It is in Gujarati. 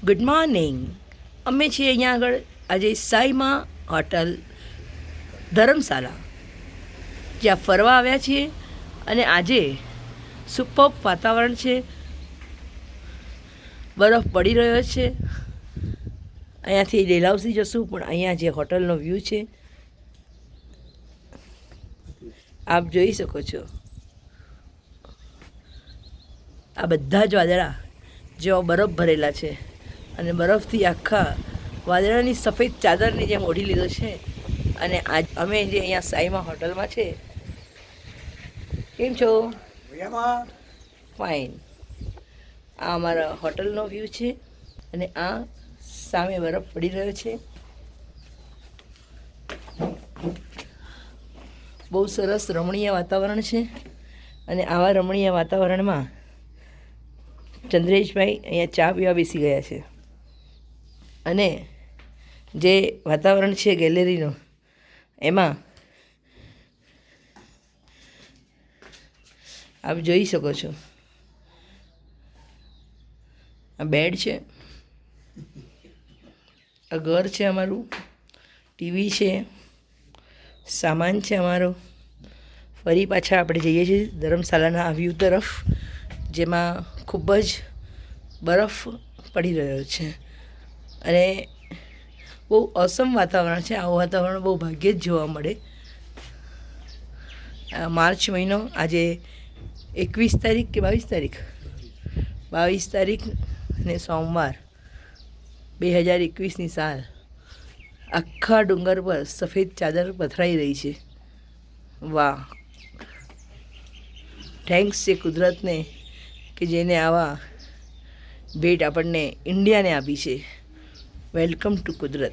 Good morning. અમે છીએ અહીંયા આગળ આજે સાઈમાં હોટલ ધર્મશાલા, જ્યાં ફરવા આવ્યા છીએ. અને આજે સુપર વાતાવરણ છે, બરફ પડી રહ્યો છે. અહીંયાથી ડેલહાઉસી જશું, પણ અહીંયા જે હોટલનો વ્યૂ છે આપ જોઈ શકો છો. આ બધા જ વાદળા જેવા બરફ ભરેલા છે, અને બરફથી આખા વાદળાની સફેદ ચાદરની જેમ ઓઢી લીધો છે. અને આજ અમે જે અહીંયા સાઈમાં હોટલમાં છે. કેમ છો? ફાઇન. આ અમારા હોટલનો વ્યૂ છે, અને આ સામે બરફ પડી રહ્યો છે. બહુ સરસ રમણીય વાતાવરણ છે. અને આવા રમણીય વાતાવરણમાં ચંદ્રેશભાઈ અહીંયા ચા પીવા બેસી ગયા છે. અને જે વાતાવરણ છે ગેલેરીનું, એમાં આપ જોઈ શકો છો. આ બેડ છે, આ ઘર છે અમારું, ટીવી છે, સામાન છે અમારો. ફરી પાછા આપણે જઈએ છીએ ધર્મશાલાના આ વ્યૂ તરફ, જેમાં ખૂબ જ બરફ પડી રહ્યો છે. અને બહુ ઓસમ વાતાવરણ છે. આવું વાતાવરણ બહુ ભાગ્યે જ જોવા મળે. માર્ચ મહિનો, આજે 21 તારીખ કે 22 તારીખ 22 તારીખ ને સોમવાર 2021ની સાલ. આખા ડુંગર પર સફેદ ચાદર પથરાઈ રહી છે. વાહ! થેન્ક્સ છે કુદરતને કે જેને આવા ભેટ આપણને ઇન્ડિયાને આપી છે. વેલકમ ટુ કુદરત.